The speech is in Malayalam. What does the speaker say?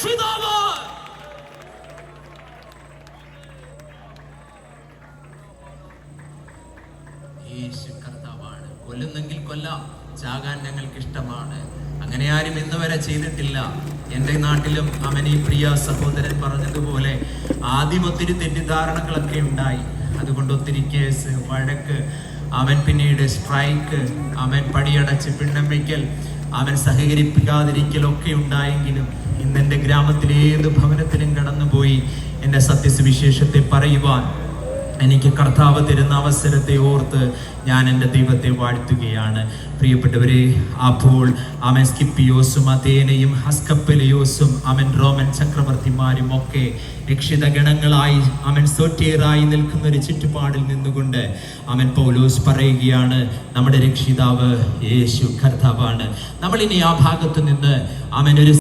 രക്ഷിതാവ്. യേശു കർത്താവാണ്. കൊല്ലുന്നെങ്കിൽ കൊല്ലാം, ചാകാൻ ഞങ്ങൾക്ക് ഇഷ്ടമാണ്. അങ്ങനെ ആരും ഇന്ന് വരെ ചെയ്തിട്ടില്ല. എൻ്റെ നാട്ടിലും അവൻ ഈ പ്രിയ സഹോദരൻ പറഞ്ഞതുപോലെ ആദ്യം ഒത്തിരി തെറ്റിദ്ധാരണകളൊക്കെ ഉണ്ടായി. അതുകൊണ്ട് ഒത്തിരി കേസ്, വഴക്ക്, അവൻ പിന്നീട് സ്ട്രൈക്ക്, അവൻ പടിയടച്ച് പിണ്ണം വയ്ക്കൽ, അവൻ സഹകരിപ്പിക്കാതിരിക്കലൊക്കെ ഉണ്ടായെങ്കിലും ഇന്നെൻ്റെ ഗ്രാമത്തിലെ ഏത് ഭവനത്തിലും കടന്നുപോയി എൻ്റെ സത്യസുവിശേഷത്തെ പറയുവാൻ എനിക്ക് കർത്താവ് തരുന്ന അവസരത്തെ ഓർത്ത് ഞാൻ എൻ്റെ ദൈവത്തെ വാഴ്ത്തുകയാണ്. പ്രിയപ്പെട്ടവരെ, അപ്പോൾ അവൻ സ്കിപ്പിയോസും അഥേനയും ഹസ്കപ്പലിയോസും അവൻ റോമൻ ചക്രവർത്തിമാരും ഒക്കെ രക്ഷിത ഗണങ്ങളായി അവൻ സോറ്റിയറായി നിൽക്കുന്ന ഒരു ചുറ്റുപാടിൽ നിന്നുകൊണ്ട് അവൻ പൗലോസ് പറയുകയാണ്, നമ്മുടെ രക്ഷിതാവ് യേശു കർത്താവാണ്. നമ്മളിനി ആ ഭാഗത്ത് നിന്ന് അവൻ ഒരു